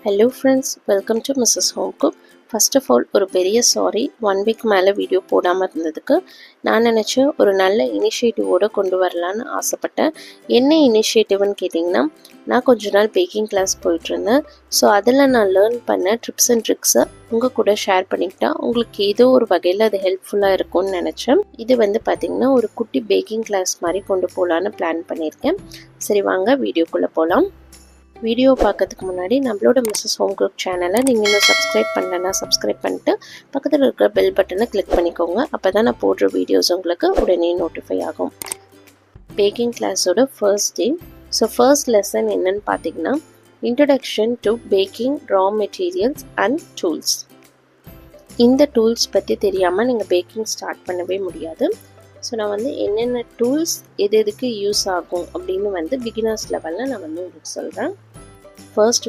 Hello friends, welcome to Mrs. Home Cook. First of all, ஒரு பெரிய sorry 1 week மேலே video போடாமல் இருந்ததுக்கு. நான் நினச்சேன் ஒரு நல்ல இனிஷியேட்டிவோடு கொண்டு வரலான்னு ஆசைப்பட்டேன். என்ன இனிஷியேட்டிவ்னு கேட்டிங்கன்னா, நான் கொஞ்ச நாள் பேக்கிங் கிளாஸ் போயிட்டுருந்தேன். ஸோ அதில் நான் லேர்ன் பண்ண ட்ரிப்ஸ் அண்ட் ட்ரிக்ஸை உங்கள் கூட ஷேர் பண்ணிக்கிட்டா உங்களுக்கு ஏதோ ஒரு வகையில் அது ஹெல்ப்ஃபுல்லாக இருக்கும்னு நினச்சேன். இது பார்த்திங்கன்னா ஒரு குட்டி பேக்கிங் கிளாஸ் மாதிரி கொண்டு போகலான்னு பிளான் பண்ணியிருக்கேன். சரி வாங்க வீடியோக்குள்ளே போகலாம். வீடியோ பார்க்கறதுக்கு முன்னாடி நம்மளோட மிஸ்ஸஸ் ஹோம் குக் சேனலை நீங்கள் இன்னும் சப்ஸ்கிரைப் பண்ணலன்னா சப்ஸ்கிரைப் பண்ணிட்டு பக்கத்தில் இருக்கிற பெல் பட்டனை கிளிக் பண்ணிக்கோங்க. அப்போ தான் நான் போடுற வீடியோஸ் உங்களுக்கு உடனே நோட்டிஃபை ஆகும். பேக்கிங் கிளாஸோட first day. So first lesson என்னன்னு பார்த்தீங்கன்னா, introduction to baking raw materials and tools. இந்த டூல்ஸ் பற்றி தெரியாமல் நீங்கள் பேக்கிங் ஸ்டார்ட் பண்ணவே முடியாது. ஸோ நான் என்னென்ன டூல்ஸ் எதுக்கு யூஸ் ஆகும் அப்படின்னு பிகினர்ஸ் லெவலில் நான் உங்களுக்கு சொல்கிறேன். First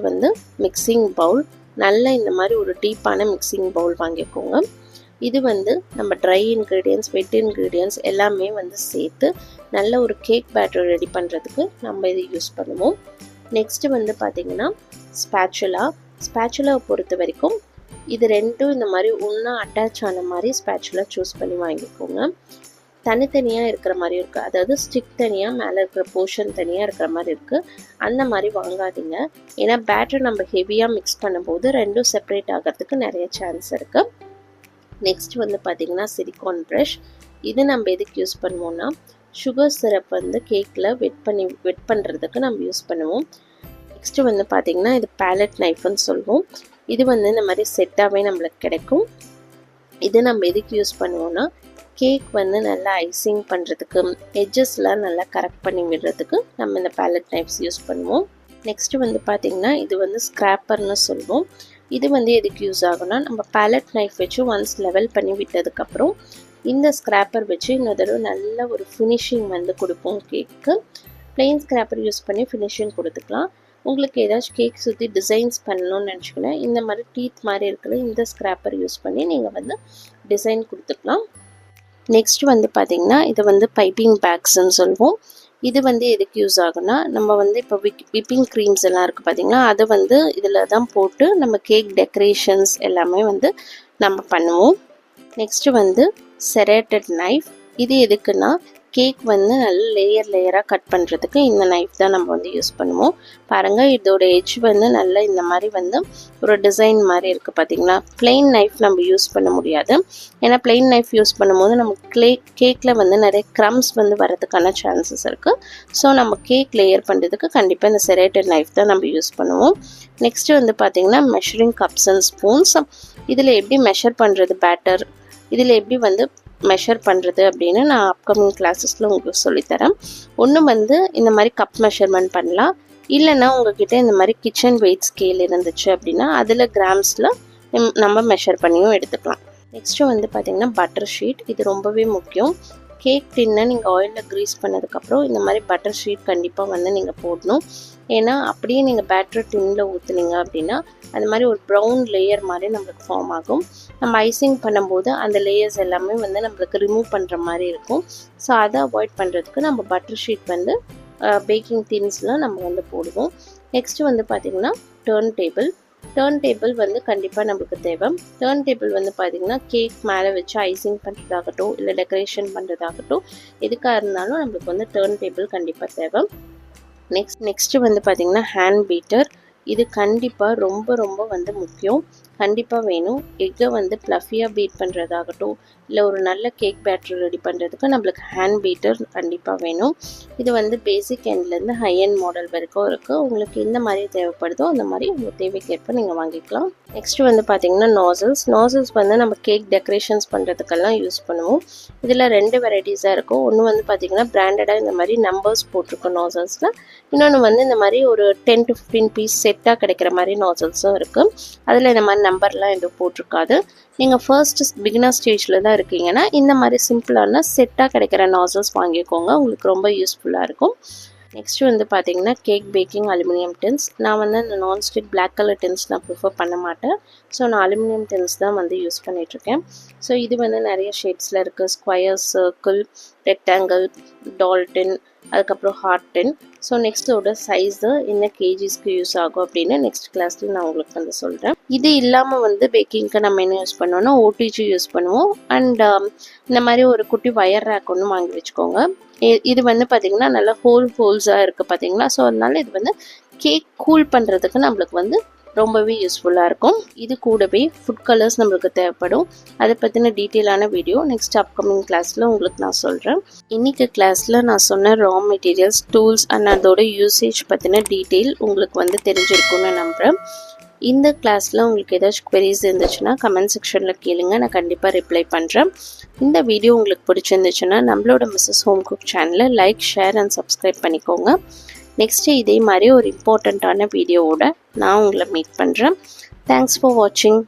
mixing Pavul. நல்ல இந்த மாதிரி ஒரு டீப்பான மிக்சிங் பவுல் வாங்கிக்கோங்க. இது நம்ம ட்ரை இன்க்ரீடியன்ஸ், வெட் இன்க்ரீடியன்ஸ் எல்லாமே சேர்த்து நல்ல ஒரு கேக் பேட்டர் ரெடி பண்ணுறதுக்கு நம்ம இது யூஸ் பண்ணுவோம். நெக்ஸ்ட்டு பார்த்திங்கன்னா ஸ்பேச்சுலாவை பொறுத்த வரைக்கும் இது ரெண்டும் இந்த மாதிரி ஒன்றா அட்டாச் ஆன மாதிரி ஸ்பேச்சுலா சூஸ் பண்ணி வாங்கிக்கோங்க. தனித்தனியாக இருக்கிற மாதிரி இருக்குது, அதாவது ஸ்டிக் தனியாக மேலே இருக்கிற போர்ஷன் தனியாக இருக்கிற மாதிரி இருக்குது. அந்த மாதிரி வாங்காதீங்க. ஏன்னா பேட்டர் நம்ம ஹெவியாக மிக்ஸ் பண்ணும்போது ரெண்டும் செப்பரேட் ஆகிறதுக்கு நிறைய சான்ஸ் இருக்குது. நெக்ஸ்ட் பார்த்திங்கன்னா சிலிக்கான் ப்ரஷ். இது நம்ம எதுக்கு யூஸ் பண்ணுவோம்னா, சுகர் சிரப் கேக்கில் வெட் பண்ணுறதுக்கு நம்ம யூஸ் பண்ணுவோம். நெக்ஸ்ட்டு பார்த்திங்கன்னா இது பேலட் நைஃப்னு சொல்லுவோம். இது இந்த மாதிரி செட்டாகவே நம்மளுக்கு கிடைக்கும். இது நம்ம எதுக்கு யூஸ் பண்ணுவோம்னா, கேக் நல்லா ஐசிங் பண்ணுறதுக்கு, எட்ஜஸ்லாம் நல்லா கரெக்ட் பண்ணி விடுறதுக்கு நம்ம இந்த பேலட் நைஃப்ஸ் யூஸ் பண்ணுவோம். நெக்ஸ்ட்டு பார்த்திங்கன்னா இது ஸ்க்ராப்பர்னு சொல்லுவோம். இது எதுக்கு யூஸ் ஆகும்னா, நம்ம பேலட் நைஃப் வச்சு ஒன்ஸ் லெவல் பண்ணி விட்டதுக்கப்புறம் இந்த ஸ்க்ராப்பர் வச்சு இன்னொரு தடவை நல்ல ஒரு ஃபினிஷிங் கொடுப்போம் கேக்கு. பிளெயின் ஸ்க்ராப்பர் யூஸ் பண்ணி ஃபினிஷிங் கொடுத்துக்கலாம். உங்களுக்கு ஏதாச்சும் கேக் சுற்றி டிசைன்ஸ் பண்ணணும்னு நினச்சிக்கல, இந்த மாதிரி டீத் மாதிரி இருக்கிற இந்த ஸ்க்ராப்பர் யூஸ் பண்ணி நீங்கள் டிசைன் கொடுத்துக்கலாம். நெக்ஸ்ட் பார்த்திங்கன்னா இது பைப்பிங் பேக்ஸ்ன்னு சொல்லுவோம். இது எதுக்கு யூஸ் ஆகுனா, நம்ம இப்போ விப்பிங் க்ரீம்ஸ் எல்லாம் இருக்குது பார்த்திங்களா, அதை இதில் தான் போட்டு நம்ம கேக் டெக்கரேஷன்ஸ் எல்லாமே நம்ம பண்ணுவோம். Next serrated knife. இது எதுக்குன்னா, கேக் நல்ல லேயராக கட் பண்ணுறதுக்கு இந்த நைஃப் தான் நம்ம யூஸ் பண்ணுவோம். பாருங்கள், இதோட எட்ஜ் நல்லா இந்த மாதிரி ஒரு டிசைன் மாதிரி இருக்குது பார்த்திங்களா. பிளெயின் நைஃப் நம்ம யூஸ் பண்ண முடியாது. ஏன்னா பிளெயின் நைஃப் யூஸ் பண்ணும்போது நம்ம கேக்கில் நிறைய க்ரம்ஸ் வரதுக்கான சான்சஸ் இருக்குது. ஸோ நம்ம கேக் லேயர் பண்ணுறதுக்கு கண்டிப்பாக இந்த செரேட்டட் நைஃப் தான் நம்ம யூஸ் பண்ணுவோம். நெக்ஸ்ட்டு பார்த்திங்கன்னா மெஷரிங் கப்ஸ் அண்ட் ஸ்பூன்ஸ். இதில் எப்படி மெஷர் பண்ணுறது பேட்டர், இதில் எப்படி மெஷர் பண்ணுறது அப்படின்னு நான் அப்கமிங் கிளாஸஸில் உங்களுக்கு சொல்லித்தரேன். ஒன்று இந்த மாதிரி கப் மெஷர்மெண்ட் பண்ணலாம். இல்லைன்னா உங்ககிட்ட இந்த மாதிரி கிச்சன் வெயிட் ஸ்கேல் இருந்துச்சு அப்படின்னா அதில் கிராம்ஸில் நம்ம மெஷர் பண்ணியும் எடுத்துக்கலாம். நெக்ஸ்ட்டு பார்த்திங்கன்னா பட்டர் ஷீட். இது ரொம்பவே முக்கியம். கேக் டின்னை நீங்கள் ஆயிலில் க்ரீஸ் பண்ணதுக்கப்புறம் இந்த மாதிரி பட்டர் ஷீட் கண்டிப்பாக நீங்கள் போடணும். ஏன்னா அப்படியே நீங்கள் பேட்டர் டின்னில் ஊற்றுனீங்க அப்படின்னா அந்த மாதிரி ஒரு ப்ரௌன் லேயர் மாதிரி நம்மளுக்கு ஃபார்ம் ஆகும். நம்ம ஐசிங் பண்ணும்போது அந்த லேயர்ஸ் எல்லாமே நம்மளுக்கு ரிமூவ் பண்ணுற மாதிரி இருக்கும். ஸோ அதை அவாய்ட் பண்ணுறதுக்கு நம்ம பட்டர் ஷீட் பேக்கிங் டின்ஸில் நம்ம போடுவோம். நெக்ஸ்ட்டு பார்த்திங்கன்னா டர்ன் டேபிள் கண்டிப்பாக நம்மளுக்கு தேவை. டர்ன் டேபிள் பார்த்திங்கன்னா கேக் மேலே வச்சு ஐசிங் பண்ணுறதாகட்டும் இல்லை டெக்கரேஷன் பண்ணுறதாகட்டும் எதுக்காக இருந்தாலும் நம்மளுக்கு டர்ன் டேபிள் கண்டிப்பாக தேவை. நெக்ஸ்ட்டு பார்த்திங்கன்னா ஹேண்ட் பீட்டர். இது கண்டிப்பாக ரொம்ப முக்கியம், கண்டிப்பாக வேணும். எக்கை ப்ளஃபியாக பீட் பண்ணுறதாகட்டும் இல்லை ஒரு நல்ல கேக் பேட்டர் ரெடி பண்ணுறதுக்கு நம்மளுக்கு ஹேண்ட் பீட்டர் கண்டிப்பாக வேணும். இது பேசிக் எண்ட்லேருந்து ஹை எண்ட் மாடல் வரைக்கும் இருக்குது. உங்களுக்கு எந்த மாதிரி தேவைப்படுதோ அந்த மாதிரி உங்கள் தேவைக்கேற்ப நீங்கள் வாங்கிக்கலாம். நெக்ஸ்ட்டு பார்த்திங்கன்னா நாசல்ஸ் நம்ம கேக் டெக்கரேஷன்ஸ் பண்ணுறதுக்கெல்லாம் யூஸ் பண்ணுவோம். இதில் 2 வெரைட்டிஸாக இருக்கும். ஒன்று பார்த்திங்கன்னா பிராண்டடாக இந்த மாதிரி நம்பர்ஸ் போட்டிருக்கோம் நாசல்ஸில். இன்னொன்று இந்த மாதிரி ஒரு 10 to 15 பீஸ் செட்டாக கிடைக்கிற மாதிரி நாசல்ஸும் இருக்குது. அதில் இந்த மாதிரி நம்பர்லாம் எதுவும் போட்டிருக்காது. நீங்கள் ஃபர்ஸ்ட் பிகினர் ஸ்டேஜில் தான் இருக்கீங்கன்னா இந்த மாதிரி சிம்பிளான செட்டாக கிடைக்கிற நாசல்ஸ் வாங்கிக்கோங்க, உங்களுக்கு ரொம்ப யூஸ்ஃபுல்லாக இருக்கும். நெக்ஸ்ட்டு பார்த்திங்கன்னா கேக் பேக்கிங் அலுமினியம் டின்ஸ். நான் இந்த நான்ஸ்டிக் பிளாக் கலர் டின்ஸ் நான் ப்ரிஃபர் பண்ண மாட்டேன். ஸோ நான் அலுமினியம் டின்ஸ் தான் யூஸ் பண்ணிகிட்ருக்கேன். ஸோ இது நிறைய ஷேப்ஸில் இருக்குது. ஸ்கொயர், சர்க்கிள், ரெக்டாங்கிள், டால்டன், அதுக்கப்புறம் ஹாட் 10. ஸோ நெக்ஸ்ட்டோட சைஸு என்ன கேஜிஸ்க்கு யூஸ் ஆகும் அப்படின்னு நெக்ஸ்ட் கிளாஸில் நான் உங்களுக்கு வந்து சொல்கிறேன். இது இல்லாமல் வந்து பேக்கிங்க்கு நம்ம என்ன யூஸ் பண்ணுவோம்னா ஓடிஜி யூஸ் பண்ணுவோம். அண்ட் இந்த மாதிரி ஒரு குட்டி வயர் ரேக் ஒன்று வாங்கி வச்சுக்கோங்க. இது வந்து பார்த்திங்கன்னா நல்லா ஹோல்ஸாக இருக்குது பார்த்தீங்களா. ஸோ அதனால இது வந்து கேக் கூல் பண்ணுறதுக்கு நம்மளுக்கு வந்து ரொம்பவே யூஸ்ஃபுல்லாக இருக்கும். இது கூடவே ஃபுட் கலர்ஸ் நம்மளுக்கு தேவைப்படும். அதை பற்றின டீட்டெயிலான வீடியோ நெக்ஸ்ட் அப்கமிங் கிளாஸில் உங்களுக்கு நான் சொல்கிறேன். இன்றைக்கி கிளாஸில் நான் சொன்ன ரா மெட்டீரியல்ஸ், டூல்ஸ் அண்ட் அதோட யூசேஜ் பற்றின டீட்டெயில் உங்களுக்கு வந்து தெரிஞ்சிருக்கும்னு நம்புகிறேன். இந்த கிளாஸில் உங்களுக்கு ஏதாச்சும் queries இருந்துச்சுன்னா கமெண்ட் செக்ஷனில் கேளுங்க, நான் கண்டிப்பாக ரிப்ளை பண்ணுறேன். இந்த வீடியோ உங்களுக்கு பிடிச்சிருந்துச்சுன்னா நம்மளோட மிஸ்ஸஸ் ஹோம் குக் சேனலை லைக், ஷேர் அண்ட் சப்ஸ்கிரைப் பண்ணிக்கோங்க. நெக்ஸ்ட்டு இதே மாதிரி ஒரு இம்பார்ட்டண்ட்டான வீடியோவோட நான் உங்களை மீட் பண்ணுறேன். தேங்க்ஸ் ஃபார் வாட்சிங்.